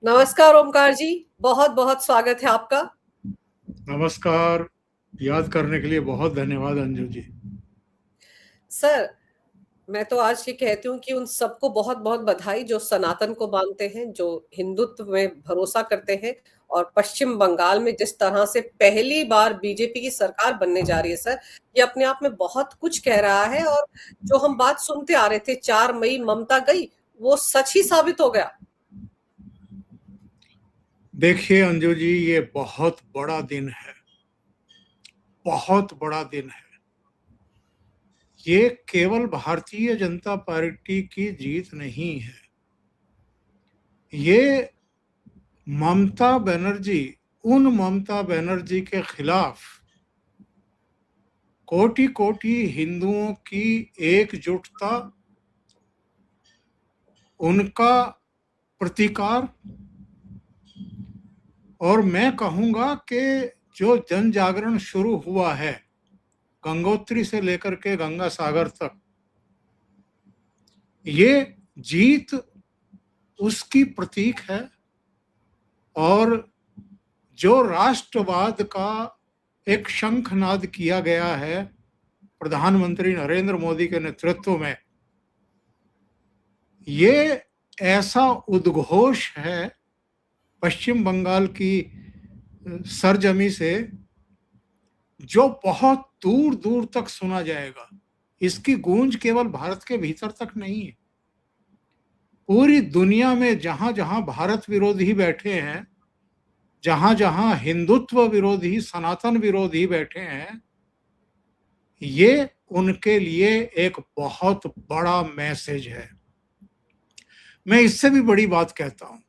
नमस्कार ओमकार जी, बहुत बहुत स्वागत है आपका। नमस्कार। याद करने के लिए बहुत धन्यवाद अंजू जी। सर, मैं तो आज ये कहती हूँ कि उन सबको बहुत बहुत बधाई जो सनातन को मानते हैं, जो हिंदुत्व में भरोसा करते हैं। और पश्चिम बंगाल में जिस तरह से पहली बार बीजेपी की सरकार बनने जा रही है सर, ये अपने आप में बहुत कुछ कह रहा है। और जो हम बात सुनते आ रहे थे 4 मई ममता गई, वो सच ही साबित हो गया। देखिए अंजू जी, ये बहुत बड़ा दिन है, बहुत बड़ा दिन है। ये केवल भारतीय जनता पार्टी की जीत नहीं है। ये ममता बनर्जी, उन ममता बनर्जी के खिलाफ कोटि कोटि हिंदुओं की एकजुटता, उनका प्रतिकार, और मैं कहूंगा कि जो जन जागरण शुरू हुआ है गंगोत्री से लेकर के गंगा सागर तक, ये जीत उसकी प्रतीक है। और जो राष्ट्रवाद का एक शंखनाद किया गया है प्रधानमंत्री नरेंद्र मोदी के नेतृत्व में, ये ऐसा उद्घोष है पश्चिम बंगाल की सरजमी से जो बहुत दूर दूर तक सुना जाएगा। इसकी गूंज केवल भारत के भीतर तक नहीं है, पूरी दुनिया में जहां जहां भारत विरोधी बैठे हैं, जहां जहां हिंदुत्व विरोधी, सनातन विरोधी बैठे हैं, ये उनके लिए एक बहुत बड़ा मैसेज है। मैं इससे भी बड़ी बात कहता हूं,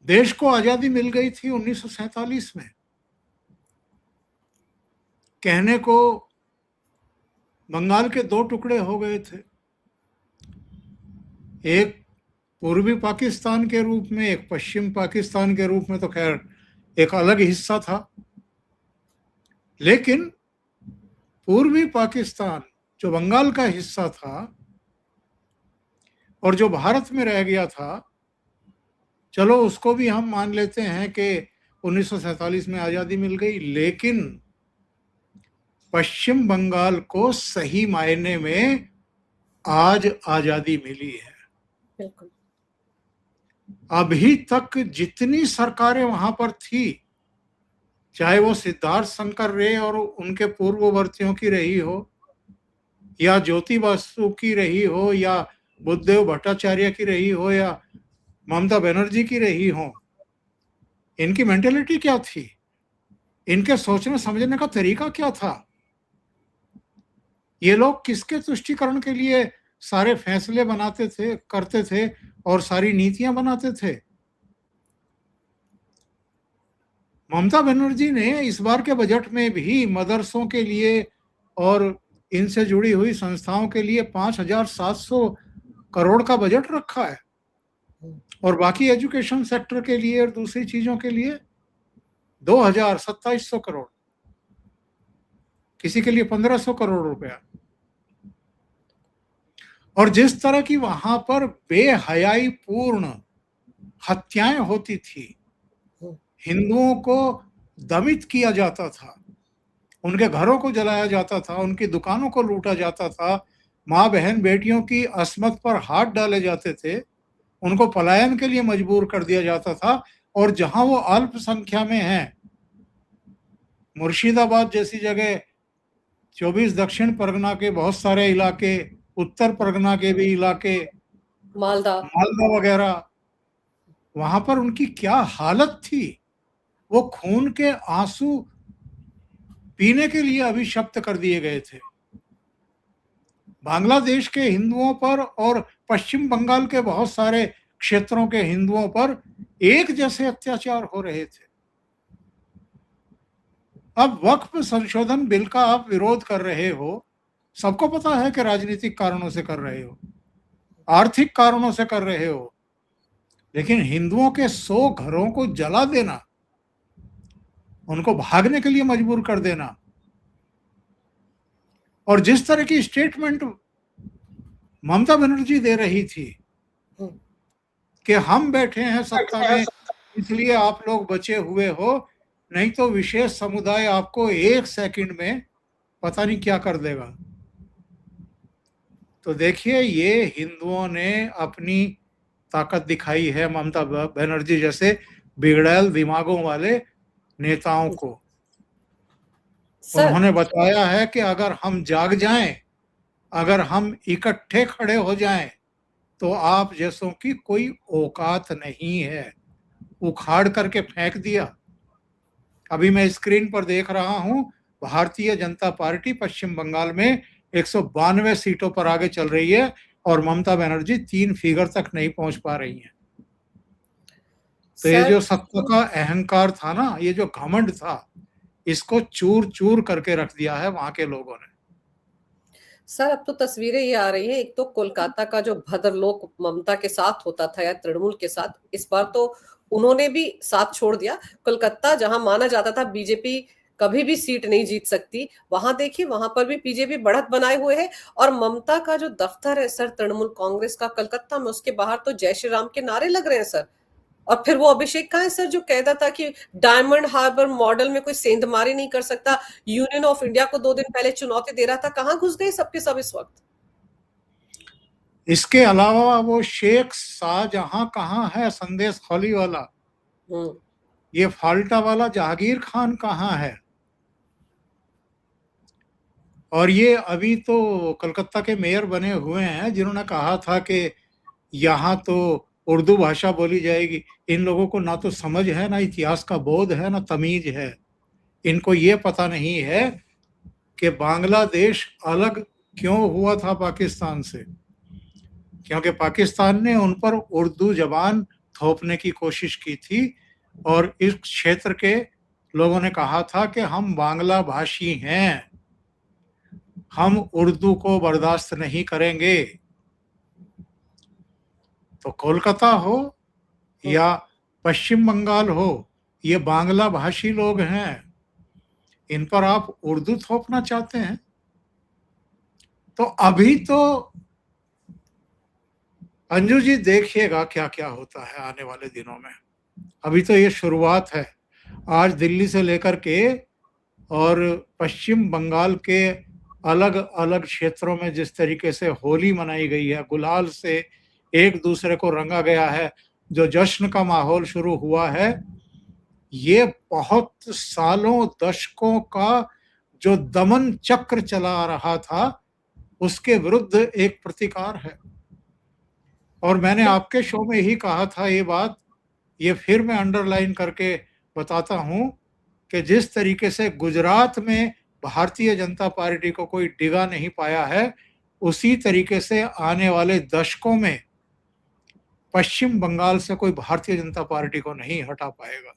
देश को आजादी मिल गई थी 1947 में। कहने को बंगाल के दो टुकड़े हो गए थे, एक पूर्वी पाकिस्तान के रूप में, एक पश्चिम पाकिस्तान के रूप में। तो खैर एक अलग हिस्सा था, लेकिन पूर्वी पाकिस्तान जो बंगाल का हिस्सा था और जो भारत में रह गया था, चलो उसको भी हम मान लेते हैं कि 1947 में आजादी मिल गई, लेकिन पश्चिम बंगाल को सही मायने में आज आजादी मिली है। बिल्कुल। अभी तक जितनी सरकारें वहां पर थी, चाहे वो सिद्धार्थ शंकर रे और उनके पूर्ववर्तियों की रही हो, या ज्योति बासु की रही हो, या बुद्धदेव भट्टाचार्य की रही हो, या ममता बनर्जी की रही हो, इनकी मेंटेलिटी क्या थी, इनके सोचने समझने का तरीका क्या था, ये लोग किसके तुष्टिकरण के लिए सारे फैसले बनाते थे, करते थे और सारी नीतियां बनाते थे। ममता बनर्जी ने इस बार के बजट में भी मदरसों के लिए और इनसे जुड़ी हुई संस्थाओं के लिए 5,700 करोड़ का बजट रखा है, और बाकी एजुकेशन सेक्टर के लिए और दूसरी चीजों के लिए 2,2700 करोड़, किसी के लिए 1,500 करोड़ रुपया। और जिस तरह की वहां पर बेहयाई पूर्ण हत्याएं होती थी, हिंदुओं को दमित किया जाता था, उनके घरों को जलाया जाता था, उनकी दुकानों को लूटा जाता था, माँ बहन बेटियों की अस्मत पर हाथ डाले जाते थे, उनको पलायन के लिए मजबूर कर दिया जाता था। और जहां वो अल्पसंख्या में हैं, मुर्शिदाबाद जैसी जगह, 24 दक्षिण परगना के बहुत सारे इलाके, उत्तर परगना के भी इलाके, मालदा। मालदा वगैरह, वहां पर उनकी क्या हालत थी। वो खून के आंसू पीने के लिए अभिशप्त कर दिए गए थे। बांग्लादेश के हिंदुओं पर और पश्चिम बंगाल के बहुत सारे क्षेत्रों के हिंदुओं पर एक जैसे अत्याचार हो रहे थे। अब वक्फ संशोधन बिल का आप विरोध कर रहे हो, सबको पता है कि राजनीतिक कारणों से कर रहे हो, आर्थिक कारणों से कर रहे हो, लेकिन हिंदुओं के 100 घरों को जला देना, उनको भागने के लिए मजबूर कर देना, और जिस तरह की स्टेटमेंट ममता बनर्जी दे रही थी, कि हम बैठे हैं सत्ता में इसलिए आप लोग बचे हुए हो, नहीं तो विशेष समुदाय आपको 1 सेकंड में पता नहीं क्या कर देगा। तो देखिए, ये हिंदुओं ने अपनी ताकत दिखाई है ममता बनर्जी जैसे बिगड़ैल दिमागों वाले नेताओं को। सर उन्होंने बताया है कि अगर हम जाग जाएं, अगर हम इकट्ठे खड़े हो जाएं, तो आप जैसों की कोई औकात नहीं है। उखाड़ करके फेंक दिया। अभी मैं स्क्रीन पर देख रहा हूं, भारतीय जनता पार्टी पश्चिम बंगाल में 192 सीटों पर आगे चल रही है और ममता बनर्जी 3 फिगर तक नहीं पहुंच पा रही हैं। तो ये सर जो सत्ता का अहंकार था ना, ये जो घमंड था, इसको चूर चूर करके रख दिया है वहां के लोगों ने। सर अब तो तस्वीरें ये आ रही हैं, एक तो कोलकाता का जो भद्रलोक ममता के साथ होता था या तृणमूल के साथ, इस बार तो उन्होंने भी साथ छोड़ दिया। कोलकाता जहां माना जाता था बीजेपी कभी भी सीट नहीं जीत सकती, वहां देखिए वहां पर भी बीजेपी बढ़त बनाए हुए है। और ममता का जो दफ्तर है सर तृणमूल कांग्रेस का कलकत्ता में, उसके बाहर तो जय श्री राम के नारे लग रहे हैं सर। और फिर वो अभिषेक कहाँ है सर जो कहता था कि डायमंड हार्बर मॉडल में कोई सेंधमारी नहीं कर सकता, यूनियन ऑफ इंडिया को 2 दिन पहले चुनौती दे रहा था, कहाँ घुस गए सबके सब इस वक्त। इसके अलावा वो शेख शाहजहां कहाँ है, संदेश खौली वाला, ये फाल्टा वाला जहांगीर खान कहाँ है। और ये अभी तो कलकत्ता के मेयर बने हुए हैं जिन्होंने कहा था कि यहाँ तो उर्दू भाषा बोली जाएगी। इन लोगों को ना तो समझ है, ना इतिहास का बोध है, ना तमीज है। इनको ये पता नहीं है कि बांग्लादेश अलग क्यों हुआ था पाकिस्तान से, क्योंकि पाकिस्तान ने उन पर उर्दू जबान थोपने की कोशिश की थी और इस क्षेत्र के लोगों ने कहा था कि हम बांग्ला भाषी हैं, हम उर्दू को बर्दाश्त नहीं करेंगे। तो कोलकाता हो या पश्चिम बंगाल हो, ये बांग्ला भाषी लोग हैं, इन पर आप उर्दू थोपना चाहते हैं। तो अभी तो अंजू जी देखिएगा क्या क्या होता है आने वाले दिनों में। अभी तो ये शुरुआत है। आज दिल्ली से लेकर के और पश्चिम बंगाल के अलग अलग क्षेत्रों में जिस तरीके से होली मनाई गई है, गुलाल से एक दूसरे को रंगा गया है, जो जश्न का माहौल शुरू हुआ है, ये बहुत सालों दशकों का जो दमन चक्र चला रहा था उसके विरुद्ध एक प्रतिकार है। और मैंने आपके शो में ही कहा था ये बात, ये फिर मैं अंडरलाइन करके बताता हूं कि जिस तरीके से गुजरात में भारतीय जनता पार्टी को कोई डिगा नहीं पाया है, उसी तरीके से आने वाले दशकों में पश्चिम बंगाल से कोई भारतीय जनता पार्टी को नहीं हटा पाएगा।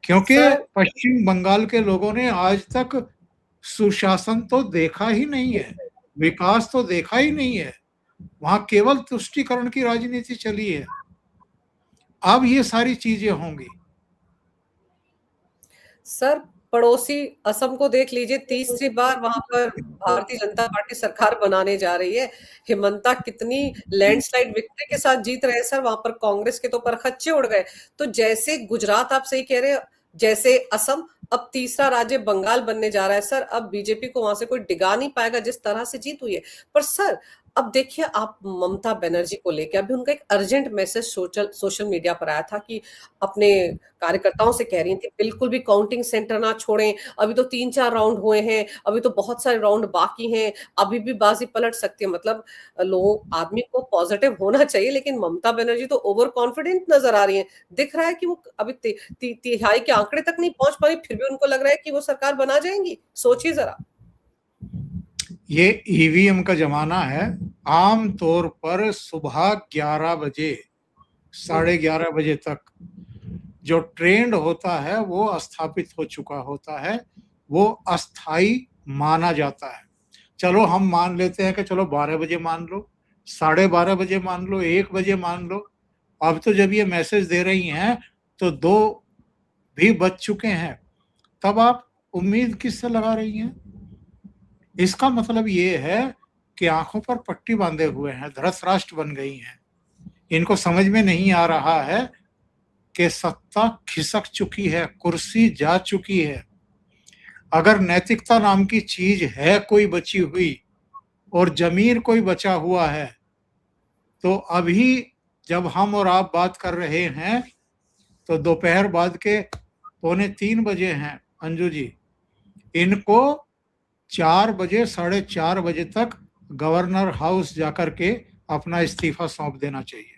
क्योंकि पश्चिम बंगाल के लोगों ने आज तक सुशासन तो देखा ही नहीं है, विकास तो देखा ही नहीं है, वहां केवल तुष्टीकरण की राजनीति चली है। अब ये सारी चीजें होंगी। सर पड़ोसी असम को देख लीजिए, तीसरी बार वहां पर भारतीय जनता पार्टी सरकार बनाने जा रही है। हिमंता कितनी लैंडस्लाइड विक्ट्री के साथ जीत रहे हैं सर, वहां पर कांग्रेस के तो परखच्चे उड़ गए। तो जैसे गुजरात आप सही कह रहे हैं, जैसे असम, अब तीसरा राज्य बंगाल बनने जा रहा है सर। अब बीजेपी को वहां से कोई डिगा नहीं पाएगा जिस तरह से जीत हुई है। पर सर अब देखिए आप ममता बनर्जी को लेकर अभी उनका एक अर्जेंट मैसेज सोशल मीडिया पर आया था कि अपने कार्यकर्ताओं से कह रही थी बिल्कुल भी काउंटिंग सेंटर ना छोड़ें, अभी तो 3-4 राउंड हुए हैं, अभी तो बहुत सारे राउंड बाकी हैं, अभी भी बाजी पलट सकती है। मतलब लोग आदमी को पॉजिटिव होना चाहिए, लेकिन ममता बनर्जी तो ओवर कॉन्फिडेंट नजर आ रही है। दिख रहा है कि वो अभी तिहाई के आंकड़े तक नहीं पहुंच पा रही, फिर भी उनको लग रहा है कि वो सरकार बना जाएंगी। सोचिए जरा। ये ईवीएम का जमाना है। आम तौर पर सुबह 11 बजे 11:30 बजे तक जो ट्रेंड होता है वो स्थापित हो चुका होता है, वो अस्थाई माना जाता है। चलो हम मान लेते हैं कि चलो 12 बजे मान लो, 12:30 बजे मान लो, 1 बजे मान लो। अब तो जब ये मैसेज दे रही हैं तो 2 भी बज चुके हैं, तब आप उम्मीद किससे लगा रही हैं? इसका मतलब ये है कि आंखों पर पट्टी बांधे हुए हैं, धृतराष्ट्र बन गई हैं। इनको समझ में नहीं आ रहा है कि सत्ता खिसक चुकी है, कुर्सी जा चुकी है। अगर नैतिकता नाम की चीज है कोई बची हुई और जमीर कोई बचा हुआ है, तो अभी जब हम और आप बात कर रहे हैं तो दोपहर बाद के 2:45 बजे हैं अंजू जी। इनको 4 बजे, 4:30 बजे तक गवर्नर हाउस जाकर के अपना इस्तीफा सौंप देना चाहिए।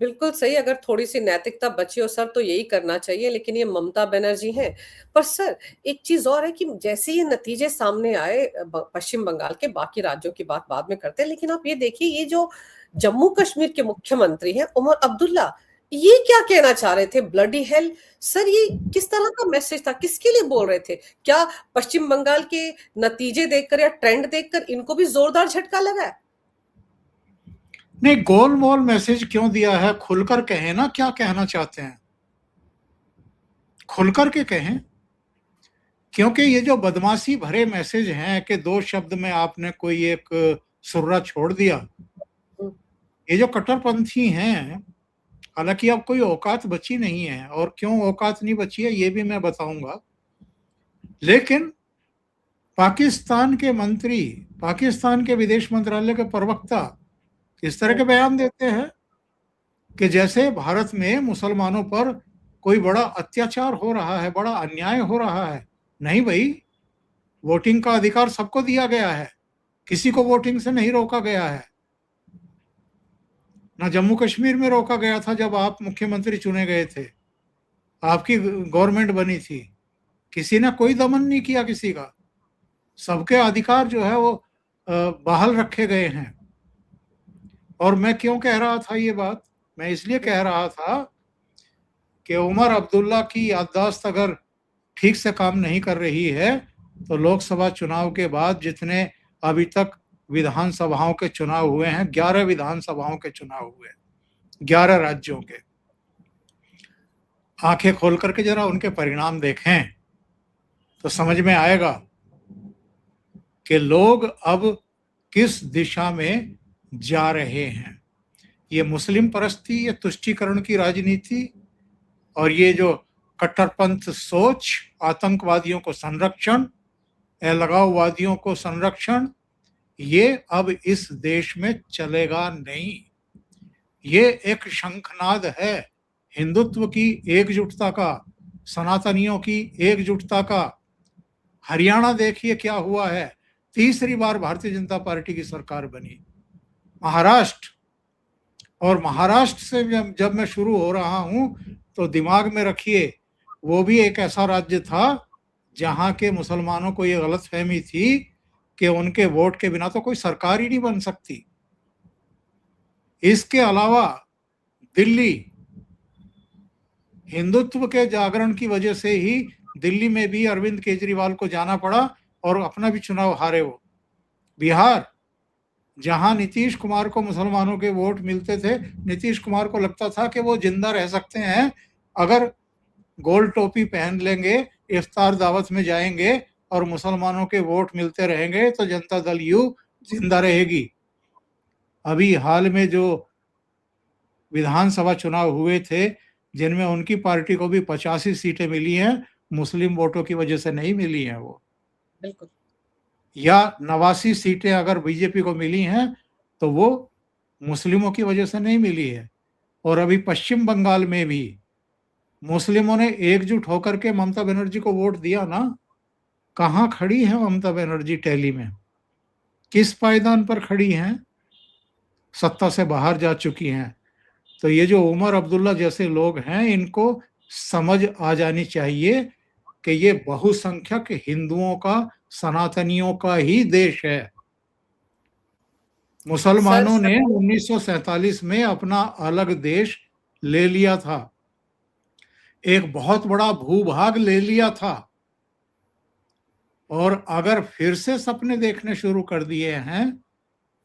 बिल्कुल सही, अगर थोड़ी-सी नैतिकता बची हो सर तो यही करना चाहिए, लेकिन ये ममता बनर्जी हैं। पर सर एक चीज़ और है कि जैसे ये नतीजे सामने आए पश्चिम बंगाल के, बाकी राज्यों की बात बाद में करते हैं, लेकिन आप ये देखिए ये जो जम्मू कश्मीर के मुख्यमंत्री हैं उमर अब्दुल्ला, ये क्या कहना चाह रहे थे? Bloody hell! सर ये किस तरह का मैसेज था? किसके लिए बोल रहे थे? क्या पश्चिम बंगाल के नतीजे देखकर या ट्रेंड देखकर इनको भी जोरदार झटका लगा है? नहीं, गोलमोल मैसेज क्यों दिया है? खुलकर कहें ना क्या कहना चाहते हैं, खुलकर के कहें। क्योंकि ये जो बदमाशी भरे मैसेज हैं कि 2 शब्द में आपने कोई एक सुर्रा छोड़ दिया, ये जो कट्टरपंथी हैं, हालांकि अब कोई औकात बची नहीं है, और क्यों औकात नहीं बची है ये भी मैं बताऊंगा। लेकिन पाकिस्तान के मंत्री, पाकिस्तान के विदेश मंत्रालय के प्रवक्ता इस तरह के बयान देते हैं कि जैसे भारत में मुसलमानों पर कोई बड़ा अत्याचार हो रहा है, बड़ा अन्याय हो रहा है। नहीं भाई, वोटिंग का अधिकार सबको दिया गया है, किसी को वोटिंग से नहीं रोका गया है। ना जम्मू कश्मीर में रोका गया था जब आप मुख्यमंत्री चुने गए थे, आपकी गवर्नमेंट बनी थी, किसी ने कोई दमन नहीं किया किसी का। सबके अधिकार जो है वो बहाल रखे गए हैं। और मैं क्यों कह रहा था ये बात? मैं इसलिए कह रहा था कि उमर अब्दुल्ला की याददाश्त अगर ठीक से काम नहीं कर रही है तो लोकसभा चुनाव के बाद जितने अभी तक विधानसभाओं के चुनाव हुए हैं, 11 विधानसभाओं के चुनाव हुए, 11 राज्यों के, आंखें खोल करके जरा उनके परिणाम देखें तो समझ में आएगा कि लोग अब किस दिशा में जा रहे हैं। ये मुस्लिम परस्ती, ये तुष्टीकरण की राजनीति और ये जो कट्टरपंथ सोच, आतंकवादियों को संरक्षण, अलगाववादियों को संरक्षण, ये अब इस देश में चलेगा नहीं। ये एक शंखनाद है हिंदुत्व की एकजुटता का, सनातनियों की एकजुटता का। हरियाणा देखिए क्या हुआ है, तीसरी बार भारतीय जनता पार्टी की सरकार बनी। महाराष्ट्र, और महाराष्ट्र से जब मैं शुरू हो रहा हूं तो दिमाग में रखिए वो भी एक ऐसा राज्य था जहां के मुसलमानों को ये गलतफहमी थी कि उनके वोट के बिना तो कोई सरकार ही नहीं बन सकती। इसके अलावा दिल्ली, हिंदुत्व के जागरण की वजह से ही दिल्ली में भी अरविंद केजरीवाल को जाना पड़ा और अपना भी चुनाव हारे वो। बिहार, जहां नीतीश कुमार को मुसलमानों के वोट मिलते थे, नीतीश कुमार को लगता था कि वो जिंदा रह सकते हैं अगर गोल टोपी पहन लेंगे, इफ्तार दावत में जाएंगे और मुसलमानों के वोट मिलते रहेंगे तो जनता दल यू जिंदा रहेगी। अभी हाल में जो विधानसभा चुनाव हुए थे जिनमें उनकी पार्टी को भी 85 सीटें मिली हैं, मुस्लिम वोटों की वजह से नहीं मिली हैं वो। बिल्कुल। या 89 सीटें अगर बीजेपी को मिली हैं तो वो मुस्लिमों की वजह से नहीं मिली है। और अभी पश्चिम बंगाल में भी मुस्लिमों ने एकजुट होकर के ममता बनर्जी को वोट दिया ना। कहाँ खड़ी है ममता बनर्जी टैली में, किस पायदान पर खड़ी हैं? सत्ता से बाहर जा चुकी हैं। तो ये जो उमर अब्दुल्ला जैसे लोग हैं, इनको समझ आ जानी चाहिए कि ये बहुसंख्यक हिंदुओं का, सनातनियों का ही देश है। मुसलमानों ने 1947 में अपना अलग देश ले लिया था, एक बहुत बड़ा भूभाग ले लिया था, और अगर फिर से सपने देखने शुरू कर दिए हैं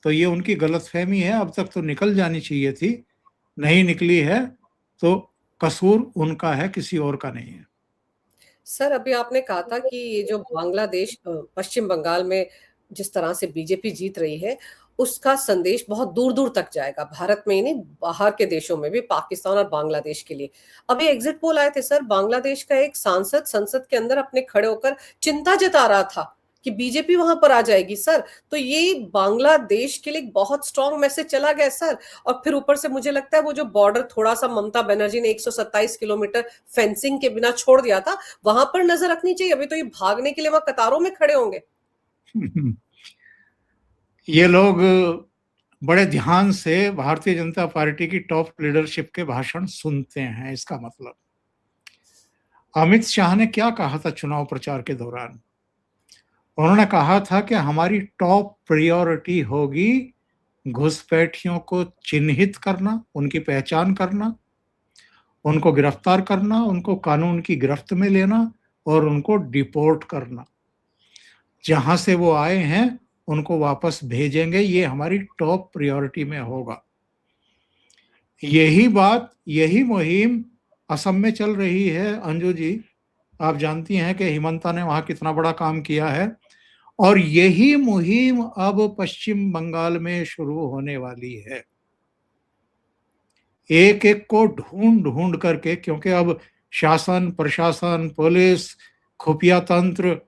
तो ये उनकी गलतफहमी है। अब तक तो निकल जानी चाहिए थी, नहीं निकली है तो कसूर उनका है, किसी और का नहीं है। सर अभी आपने कहा था कि ये जो बांग्लादेश पश्चिम बंगाल में जिस तरह से बीजेपी जीत रही है उसका संदेश बहुत दूर-दूर तक जाएगा, भारत में ही नहीं, बाहर के देशों में भी, पाकिस्तान और बांग्लादेश के लिए। अभी एग्ज़िट पोल आए थे सर, बांग्लादेश का एक सांसद संसद के अंदर अपने खड़े होकर चिंता जता रहा था कि बीजेपी वहाँ पर आ जाएगी सर। तो ये बांग्लादेश के लिए एक बहुत स्ट्रॉन्ग मैसेज चला गया सर। और फिर ऊपर से मुझे लगता है वो जो बॉर्डर थोड़ा-सा ममता बनर्जी ने 127 किलोमीटर फेंसिंग के बिना छोड़ दिया था, वहाँ पर नज़र रखनी चाहिए। अभी तो ये भागने के लिए वहाँ कतारों में खड़े होंगे। ये लोग बड़े ध्यान से भारतीय जनता पार्टी की टॉप लीडरशिप के भाषण सुनते हैं, इसका मतलब। अमित शाह ने क्या कहा था चुनाव प्रचार के दौरान? उन्होंने कहा था कि हमारी टॉप प्रायोरिटी होगी घुसपैठियों को चिन्हित करना, उनकी पहचान करना, उनको गिरफ्तार करना, उनको कानून की गिरफ्त में लेना और उनको डिपोर्ट करना। जहां से वो आए हैं उनको वापस भेजेंगे, ये हमारी टॉप प्रायोरिटी में होगा। यही बात, यही मुहिम असम में चल रही है। अंजू जी, आप जानती हैं कि हिमंता ने वहां कितना बड़ा काम किया है, और यही मुहिम अब पश्चिम बंगाल में शुरू होने वाली है। एक एक को ढूंढ ढूंढ करके, क्योंकि अब शासन, प्रशासन, पुलिस, खुफिया तंत्र,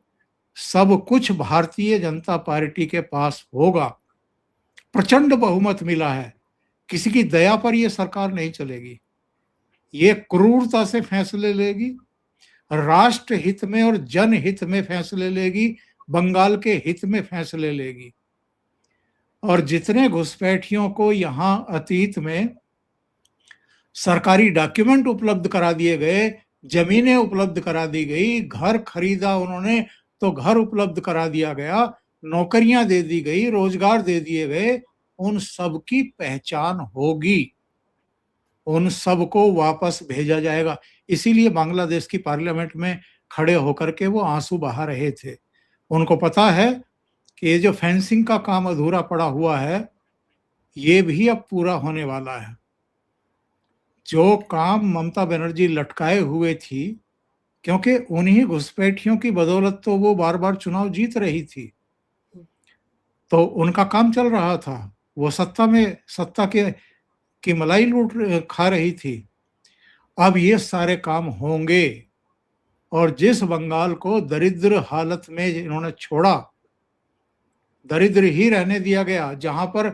सब कुछ भारतीय जनता पार्टी के पास होगा। प्रचंड बहुमत मिला है, किसी की दया पर यह सरकार नहीं चलेगी। ये क्रूरता से फैसले लेगी, राष्ट्र हित में और जनहित में फैसले लेगी, बंगाल के हित में फैसले लेगी। और जितने घुसपैठियों को यहां अतीत में सरकारी डॉक्यूमेंट उपलब्ध करा दिए गए, जमीनें उपलब्ध करा दी गई, घर खरीदा उन्होंने तो घर उपलब्ध करा दिया गया, नौकरियां दे दी गई, रोजगार दे दिए गए, उन सब की पहचान होगी, उन सबको वापस भेजा जाएगा। इसीलिए बांग्लादेश की पार्लियामेंट में खड़े होकर के वो आंसू बहा रहे थे। उनको पता है कि ये जो फेंसिंग का काम अधूरा पड़ा हुआ है, ये भी अब पूरा होने वाला है। जो काम ममता बनर्जी लटकाए हुए थी, क्योंकि उन्हीं घुसपैठियों की बदौलत तो वो बार बार चुनाव जीत रही थी, तो उनका काम चल रहा था। वो सत्ता की मलाई लूट खा रही थी। अब ये सारे काम होंगे, और जिस बंगाल को दरिद्र हालत में इन्होंने छोड़ा, दरिद्र ही रहने दिया गया, जहां पर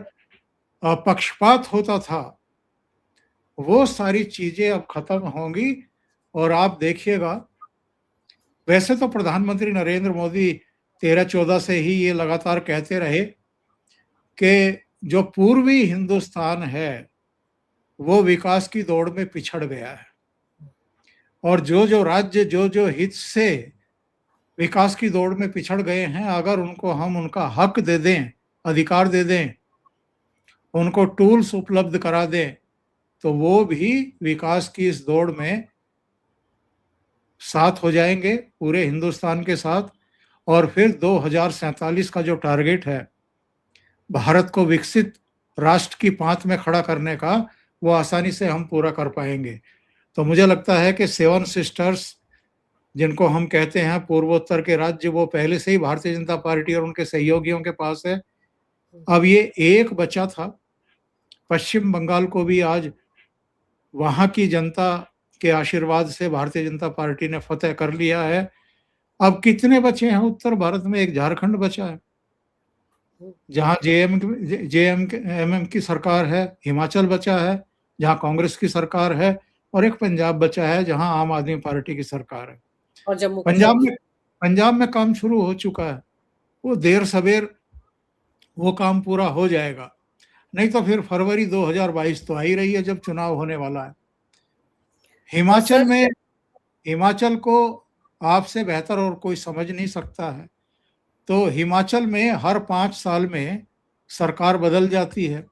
पक्षपात होता था, वो सारी चीजें अब खत्म होंगी। और आप देखिएगा, वैसे तो प्रधानमंत्री नरेंद्र मोदी 13-14 से ही ये लगातार कहते रहे कि जो पूर्वी हिंदुस्तान है वो विकास की दौड़ में पिछड़ गया है, और जो जो राज्य जो जो हित से विकास की दौड़ में पिछड़ गए हैं, अगर उनको हम उनका हक दे दें, अधिकार दे दें, उनको टूल्स उपलब्ध करा दें, तो वो भी विकास की इस दौड़ में साथ हो जाएंगे, पूरे हिंदुस्तान के साथ। और फिर 2047 का जो टारगेट है भारत को विकसित राष्ट्र की पांत में खड़ा करने का, वो आसानी से हम पूरा कर पाएंगे। तो मुझे लगता है कि 7 सिस्टर्स, जिनको हम कहते हैं पूर्वोत्तर के राज्य, वो पहले से ही भारतीय जनता पार्टी और उनके सहयोगियों के पास है। अब ये एक बचा था। पश्चिम बंगाल को भी आज वहां की जनता के आशीर्वाद से भारतीय जनता पार्टी ने फतेह कर लिया है। अब कितने बचे हैं उत्तर भारत में? एक झारखंड बचा है, जहां जेएमएम की सरकार है, हिमाचल बचा है जहां कांग्रेस की सरकार है, और एक पंजाब बचा है जहां आम आदमी पार्टी की सरकार है। और जम्मू पंजाब में काम शुरू हो चुका है, वो देर सवेर वो काम पूरा हो जाएगा, नहीं तो फिर फरवरी 2022 तो आ ही रही है जब चुनाव होने वाला है। हिमाचल को आपसे बेहतर और कोई समझ नहीं सकता है। तो हिमाचल में हर 5 साल में सरकार बदल जाती है,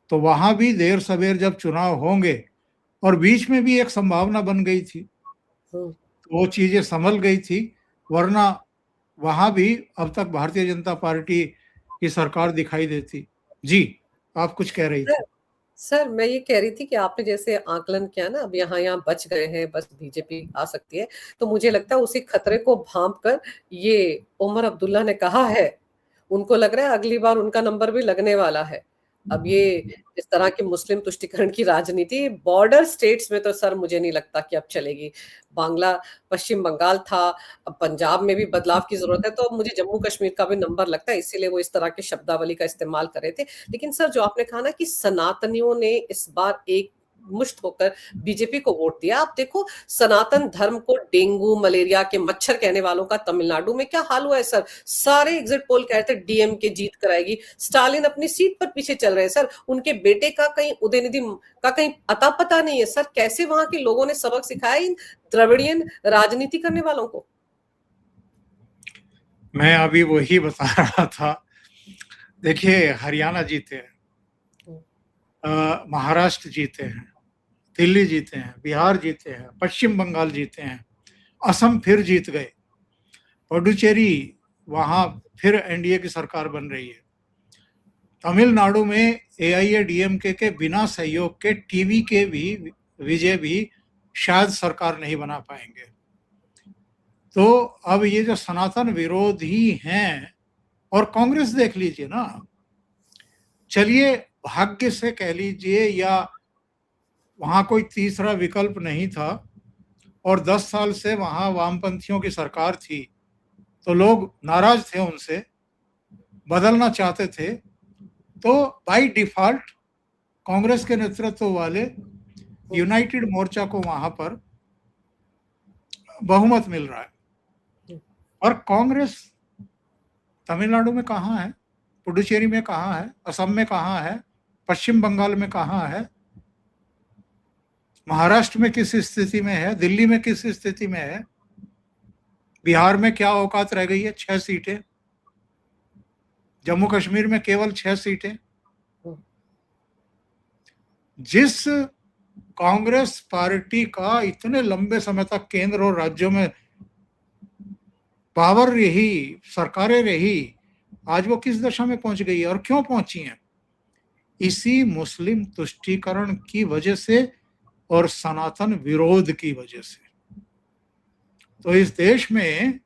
तो वहां भी देर सवेर जब चुनाव होंगे, और बीच में भी एक संभावना बन गई थी, तो वो चीजें संभल गई थी, वरना वहां भी अब तक भारतीय जनता पार्टी की सरकार दिखाई देती। जी, आप कुछ कह रही थी। सर, मैं ये कह रही थी कि आपने जैसे आकलन किया ना, अब यहाँ बच गए हैं, बस बीजेपी आ सकती है, तो मुझे लगता है उसी खतरे को भांप कर ये उमर अब्दुल्ला ने कहा है, उनको लग रहा है अगली बार उनका नंबर भी लगने वाला है। अब ये इस तरह की मुस्लिम तुष्टिकरण की राजनीति बॉर्डर स्टेट्स में तो सर मुझे नहीं लगता कि अब चलेगी। बांग्ला पश्चिम बंगाल था, अब पंजाब में भी बदलाव की ज़रूरत है, तो अब मुझे जम्मू कश्मीर का भी नंबर लगता है, इसीलिए वो इस तरह की शब्दावली का इस्तेमाल कर रहे थे। लेकिन सर जो आपने कहा ना कि सनातनियों ने इस बार एक मुश्त होकर बीजेपी को वोट दिया। आप देखो सनातन धर्म को डेंगू मलेरिया के मच्छर कहने वालों का तमिलनाडु में क्या हाल हुआ है सर। सारे एग्जिट पोल कह रहे थे डीएमके जीत कराएगी, स्टालिन अपनी सीट पर पीछे चल रहे हैं सर। उनके बेटे का कहीं उदयनिधि का कहीं अता पता नहीं है सर। कैसे वहां के लोगों ने सबक सिखाया इन द्रविड़ियन राजनीति करने वालों को। मैं अभी वही बता रहा था। देखिए, हरियाणा जीते हैं, महाराष्ट्र जीते हैं, दिल्ली जीते हैं, बिहार जीते हैं, पश्चिम बंगाल जीते हैं, असम फिर जीत गए, पुडुचेरी वहां फिर एनडीए की सरकार बन रही है। तमिलनाडु में एआईएडीएमके के बिना सहयोग के टीवी के भी विजय भी शायद सरकार नहीं बना पाएंगे। तो अब ये जो सनातन विरोधी हैं, और कांग्रेस देख लीजिए ना, चलिए भाग्य से कह लीजिए या वहां कोई तीसरा विकल्प नहीं था और 10 साल से वहां वामपंथियों की सरकार थी, तो लोग नाराज थे उनसे, बदलना चाहते थे, तो बाय डिफॉल्ट कांग्रेस के नेतृत्व वाले यूनाइटेड मोर्चा को वहां पर बहुमत मिल रहा है। और कांग्रेस तमिलनाडु में कहाँ है, पुडुचेरी में कहाँ है, असम में कहाँ है, पश्चिम बंगाल में कहाँ है, महाराष्ट्र में किस स्थिति में है, दिल्ली में किस स्थिति में है, बिहार में क्या औकात रह गई है, 6 सीटें, जम्मू कश्मीर में केवल 6 सीटें। जिस कांग्रेस पार्टी का इतने लंबे समय तक केंद्र और राज्यों में पावर रही, सरकारें रही, आज वो किस दशा में पहुंच गई है और क्यों पहुंची हैं? इसी मुस्लिम तुष्टीकरण की वजह से और सनातन विरोध की वजह से। तो इस देश में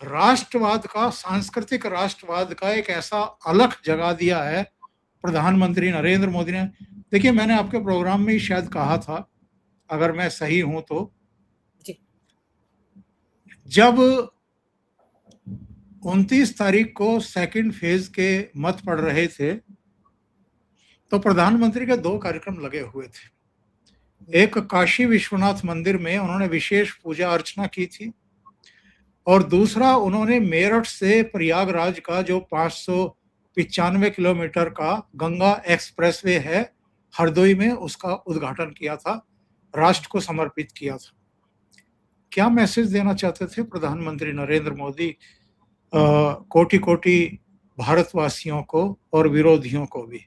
राष्ट्रवाद का, सांस्कृतिक राष्ट्रवाद का एक ऐसा अलख जगा दिया है प्रधानमंत्री नरेंद्र मोदी ने। देखिए, मैंने आपके प्रोग्राम में ही शायद कहा था, अगर मैं सही हूं तो, जब 29 तारीख को सेकंड फेज के मत पड़ रहे थे तो प्रधानमंत्री के 2 कार्यक्रम लगे हुए थे। एक काशी विश्वनाथ मंदिर में उन्होंने विशेष पूजा अर्चना की थी, और दूसरा उन्होंने मेरठ से प्रयागराज का जो 595 किलोमीटर का गंगा एक्सप्रेसवे है हरदोई में, उसका उद्घाटन किया था, राष्ट्र को समर्पित किया था। क्या मैसेज देना चाहते थे प्रधानमंत्री नरेंद्र मोदी कोटि कोटि भारतवासियों को और विरोधियों को भी?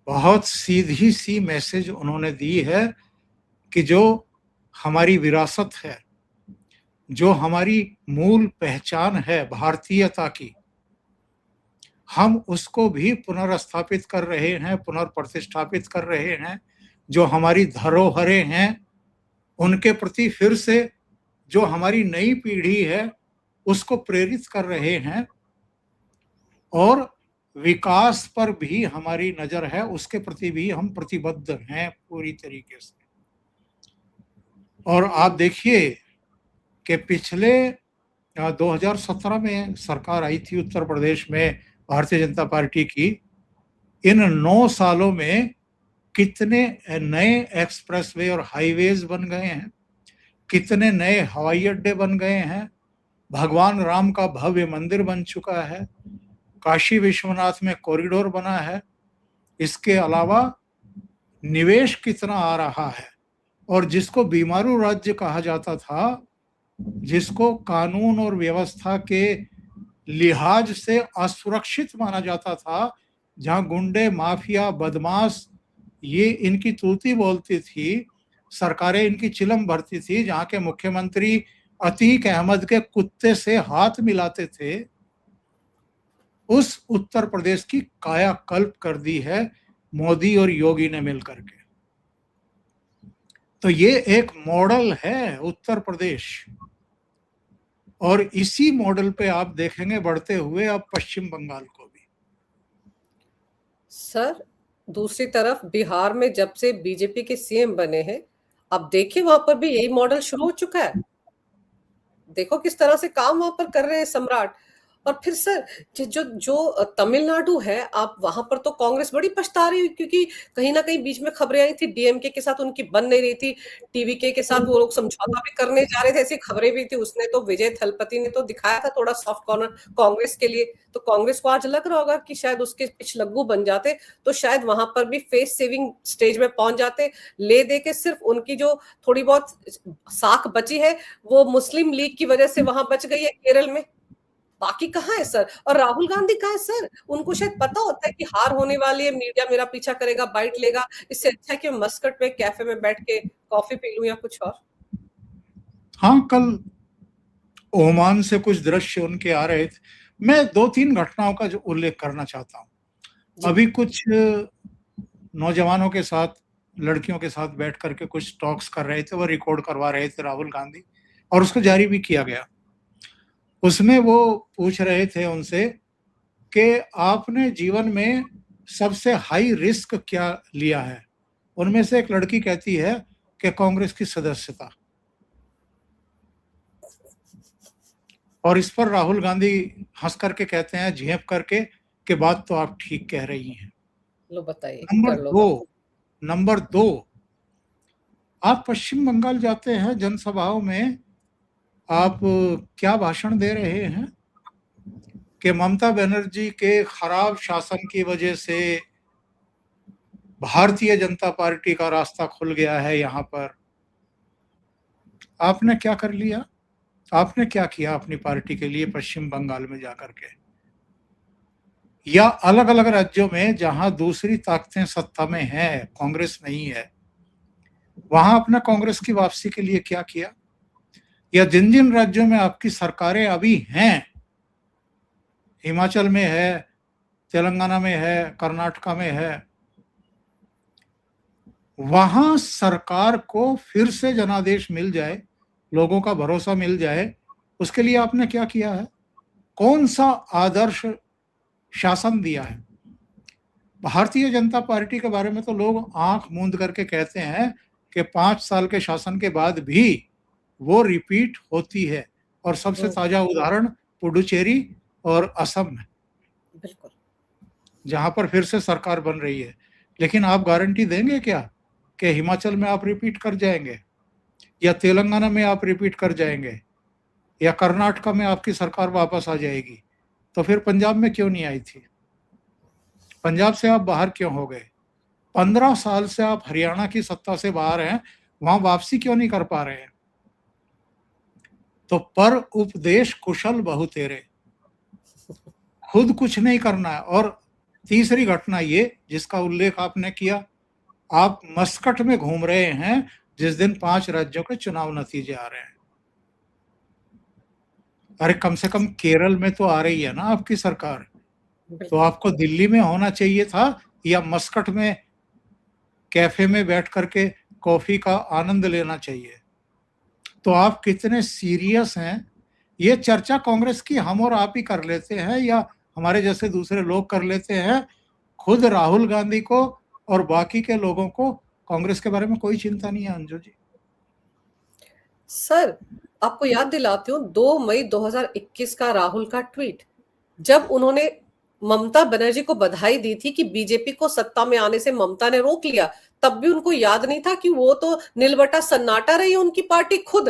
बहुत सीधी सी मैसेज उन्होंने दी है कि जो हमारी विरासत है, जो हमारी मूल पहचान है भारतीयता की, हम उसको भी पुनर्स्थापित कर रहे हैं, पुनर्प्रतिष्ठापित कर रहे हैं। जो हमारी धरोहरें हैं उनके प्रति फिर से जो हमारी नई पीढ़ी है उसको प्रेरित कर रहे हैं, और विकास पर भी हमारी नजर है, उसके प्रति भी हम प्रतिबद्ध हैं पूरी तरीके से। और आप देखिए कि पिछले 2017 में सरकार आई थी उत्तर प्रदेश में भारतीय जनता पार्टी की, इन 9 सालों में कितने नए एक्सप्रेसवे और हाईवेज बन गए हैं, कितने नए हवाई अड्डे बन गए हैं, भगवान राम का भव्य मंदिर बन चुका है, काशी विश्वनाथ में कॉरिडोर बना है, इसके अलावा निवेश कितना आ रहा है। और जिसको बीमारू राज्य कहा जाता था, जिसको कानून और व्यवस्था के लिहाज से असुरक्षित माना जाता था, जहां गुंडे, माफिया, बदमाश ये इनकी तूती बोलती थी, सरकारें इनकी चिलम भरती थी, जहां के मुख्यमंत्री अतीक अहमद के कुत्ते से हाथ मिलाते थे, उस उत्तर प्रदेश की कायाकल्प कर दी है मोदी और योगी ने मिलकर के। तो ये एक मॉडल है उत्तर प्रदेश। और इसी मॉडल पे आप देखेंगे बढ़ते हुए अब पश्चिम बंगाल को भी। सर, दूसरी तरफ बिहार में जब से बीजेपी के सीएम बने हैं, अब देखिए वहां पर भी यही मॉडल शुरू हो चुका है। देखो किस तरह से काम वहां पर कर रहे हैं सम्राट। और फिर सर, जो जो तमिलनाडु है, आप वहां पर तो कांग्रेस बड़ी पछता रही है, क्योंकि कहीं ना कहीं बीच में खबरें आई थी डीएमके के साथ उनकी बन नहीं रही थी, टीवीके के साथ वो लोग समझौता भी करने जा रहे थे, ऐसी खबरें भी थी। उसने तो, विजय थलपति ने तो दिखाया था थोड़ा सॉफ्ट कॉर्नर कांग्रेस के लिए। तो कांग्रेस को आज लग रहा होगा कि शायद उसके पिछलग्गू बन जाते तो शायद वहां पर भी फेस सेविंग स्टेज में पहुंच जाते। ले दे के सिर्फ उनकी जो थोड़ी बहुत साख बची है, वो मुस्लिम लीग की वजह से वहां बच गई है केरल में। बाकी कहाँ है सर? और राहुल गांधी कहाँ है सर? उनको शायद पता होता है कि हार होने वाली है, मीडिया मेरा पीछा करेगा, बाइट लेगा। इससे अच्छा है कि मैं मस्कट में कैफे में बैठ के कॉफी पी लूं या कुछ और। हाँ, कल ओमान से कुछ दृश्य उनके आ रहे थे। मैं 2-3 घटनाओं का जो उल्लेख करना चाहता हूँ। अभी कुछ नौजवानों के साथ, लड़कियों के साथ बैठ करके कुछ टॉक्स कर रहे थे, वो रिकॉर्ड करवा रहे थे राहुल गांधी, और उसको जारी भी किया गया। उसमें वो पूछ रहे थे उनसे कि आपने जीवन में सबसे हाई रिस्क क्या लिया है। उनमें से एक लड़की कहती है कि कांग्रेस की सदस्यता। और इस पर राहुल गांधी हंस करके कहते हैं, झेप करके, कि बात तो आप ठीक कह रही हैं। लो बताइए, नंबर कर लो दो बात। नंबर दो, आप पश्चिम बंगाल जाते हैं जनसभाओं में, आप क्या भाषण दे रहे हैं कि ममता बनर्जी के खराब शासन की वजह से भारतीय जनता पार्टी का रास्ता खुल गया है। यहाँ पर आपने क्या कर लिया? आपने क्या किया अपनी पार्टी के लिए पश्चिम बंगाल में जाकर के, या अलग अलग राज्यों में जहां दूसरी ताकतें सत्ता में हैं, कांग्रेस नहीं है, वहां अपना कांग्रेस की वापसी के लिए क्या किया? या जिन जिन राज्यों में आपकी सरकारें अभी हैं, हिमाचल में है, तेलंगाना में है, कर्नाटका में है, वहां सरकार को फिर से जनादेश मिल जाए, लोगों का भरोसा मिल जाए, उसके लिए आपने क्या किया है? कौन सा आदर्श शासन दिया है? भारतीय जनता पार्टी के बारे में तो लोग आंख मूंद करके कहते हैं कि 5 साल के शासन के बाद भी वो रिपीट होती है, और सबसे ताजा उदाहरण पुडुचेरी और असम है, बिल्कुल। जहां पर फिर से सरकार बन रही है। लेकिन आप गारंटी देंगे क्या कि हिमाचल में आप रिपीट कर जाएंगे, या तेलंगाना में आप रिपीट कर जाएंगे, या कर्नाटका में आपकी सरकार वापस आ जाएगी? तो फिर पंजाब में क्यों नहीं आई थी? पंजाब से आप बाहर क्यों हो गए? 15 साल से आप हरियाणा की सत्ता से बाहर हैं, वहां वापसी क्यों नहीं कर पा रहे हैं? तो पर उपदेश कुशल बहु तेरे, खुद कुछ नहीं करना है। और तीसरी घटना ये, जिसका उल्लेख आपने किया, आप मस्कट में घूम रहे हैं जिस दिन 5 राज्यों के चुनाव नतीजे आ रहे हैं। अरे कम से कम केरल में तो आ रही है ना आपकी सरकार, तो आपको दिल्ली में होना चाहिए था, या मस्कट में कैफे में बैठ करके कॉफी का आनंद लेना चाहिए। तो आप कितने सीरियस हैं? ये चर्चा कांग्रेस की हम और आप ही कर लेते हैं, या हमारे जैसे दूसरे लोग कर लेते हैं? खुद राहुल गांधी को और बाकी के लोगों को कांग्रेस के बारे में कोई चिंता नहीं है, अंजू जी। सर, आपको याद दिलाती हूँ 2 मई 2021 का राहुल का ट्वीट, जब उन्होंने ममता बनर्जी को बधाई दी थी कि बीजेपी को सत्ता में आने से ममता ने रोक लिया। तब भी उनको याद नहीं था कि वो तो नीलबटा सन्नाटा रही है उनकी पार्टी खुद।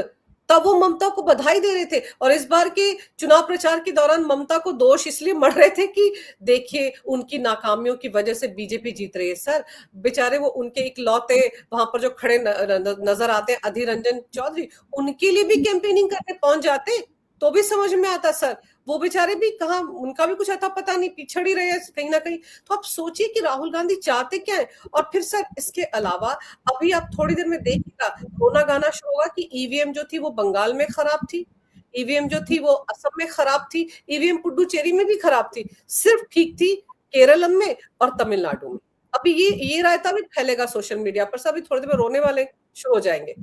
तब वो ममता को बधाई दे रहे थे, और इस बार के चुनाव प्रचार के दौरान ममता को दोष इसलिए मढ़ रहे थे कि देखिए उनकी नाकामियों की वजह से बीजेपी जीत रही है। सर, बेचारे वो उनके इकलौते वहां पर जो खड़े नजर आते हैं, अधीर रंजन चौधरी, उनके लिए भी कैंपेनिंग करने पहुंच जाते तो भी समझ में आता सर। वो बेचारे भी कहाँ, उनका भी कुछ अता पता नहीं, पिछड़ ही रहे हैं कहीं ना कहीं। तो आप सोचिए कि राहुल गांधी चाहते क्या है। और फिर सर, इसके अलावा अभी आप थोड़ी देर में देखिएगा, रोना गाना शुरू होगा कि ईवीएम जो थी वो बंगाल में खराब थी, ईवीएम जो थी वो असम में खराब थी, ईवीएम पुडुचेरी में भी खराब थी, सिर्फ ठीक थी केरलम में और तमिलनाडु में। अभी ये रायता भी फैलेगा सोशल मीडिया पर, सर अभी थोड़ी देर में रोने वाले शुरू हो जाएंगे।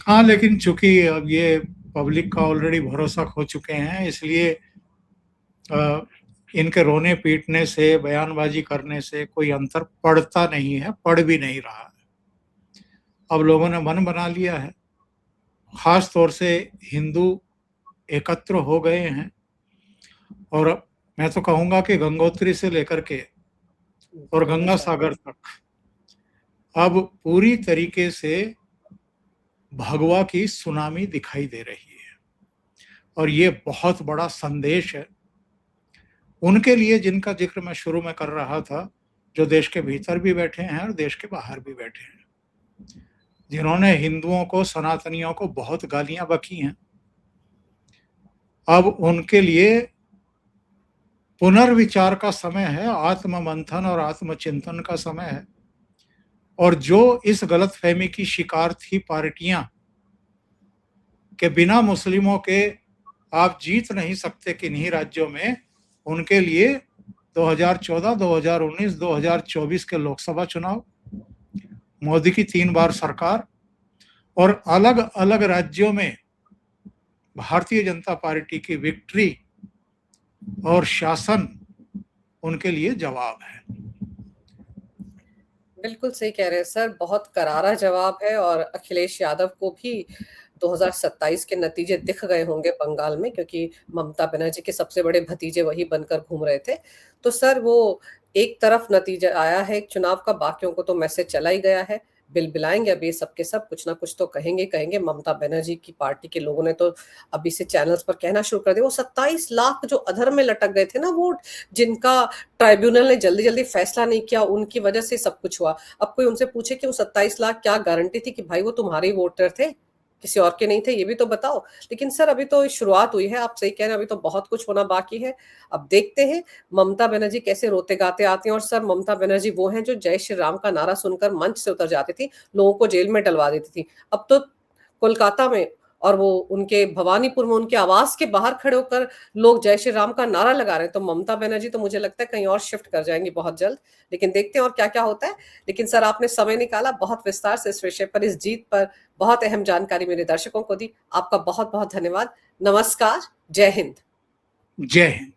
हाँ, लेकिन चूंकि अब ये पब्लिक का ऑलरेडी भरोसा खो चुके हैं, इसलिए इनके रोने पीटने से, बयानबाजी करने से कोई अंतर पड़ता नहीं है, पड़ भी नहीं रहा है। अब लोगों ने मन बना लिया है, खास तौर से हिंदू एकत्र हो गए हैं, और मैं तो कहूंगा कि गंगोत्री से लेकर के और गंगा सागर तक अब पूरी तरीके से भगवा की सुनामी दिखाई दे रही है। और ये बहुत बड़ा संदेश है उनके लिए जिनका जिक्र मैं शुरू में कर रहा था, जो देश के भीतर भी बैठे हैं और देश के बाहर भी बैठे हैं, जिन्होंने हिंदुओं को, सनातनियों को बहुत गालियां बकी हैं। अब उनके लिए पुनर्विचार का समय है, आत्ममंथन और आत्मचिंतन का समय है। और जो इस गलतफहमी की शिकार थी पार्टियां कि बिना मुस्लिमों के आप जीत नहीं सकते किन्हीं राज्यों में, उनके लिए 2014, 2019, 2024 के लोकसभा चुनाव, मोदी की 3 बार सरकार और अलग अलग राज्यों में भारतीय जनता पार्टी की विक्ट्री और शासन उनके लिए जवाब है। बिल्कुल सही कह रहे हैं सर, बहुत करारा जवाब है। और अखिलेश यादव को भी 2027 के नतीजे दिख गए होंगे बंगाल में, क्योंकि ममता बनर्जी के सबसे बड़े भतीजे वही बनकर घूम रहे थे। तो सर वो एक तरफ नतीजा आया है चुनाव का, बाकियों को तो मैसेज चला ही गया है। बिलबिलाएंगे अभी सबके सब, कुछ ना कुछ तो कहेंगे। ममता बनर्जी की पार्टी के लोगों ने तो अभी से चैनल्स पर कहना शुरू कर दिया, वो 27 लाख जो अधर में लटक गए थे ना वोट, जिनका ट्राइब्यूनल ने जल्दी जल्दी फैसला नहीं किया, उनकी वजह से सब कुछ हुआ। अब कोई उनसे पूछे कि वो 27 लाख क्या गारंटी थी कि भाई वो तुम्हारे ही वोटर थे, किसी और के नहीं थे, ये भी तो बताओ। लेकिन सर अभी तो शुरुआत हुई है, आप सही कह रहे हैं, अभी तो बहुत कुछ होना बाकी है। अब देखते हैं ममता बनर्जी कैसे रोते गाते आती हैं। और सर ममता बनर्जी वो हैं जो जय श्री राम का नारा सुनकर मंच से उतर जाती थी, लोगों को जेल में डलवा देती थी। अब तो कोलकाता में और वो उनके भवानीपुर में उनके आवास के बाहर खड़े होकर लोग जय श्री राम का नारा लगा रहे हैं। तो ममता बनर्जी तो मुझे लगता है कहीं और शिफ्ट कर जाएंगी बहुत जल्द, लेकिन देखते हैं और क्या क्या होता है। लेकिन सर आपने समय निकाला, बहुत विस्तार से इस विषय पर, इस जीत पर बहुत अहम जानकारी मेरे दर्शकों को दी। आपका बहुत बहुत धन्यवाद। नमस्कार, जय हिंद। जय हिंद।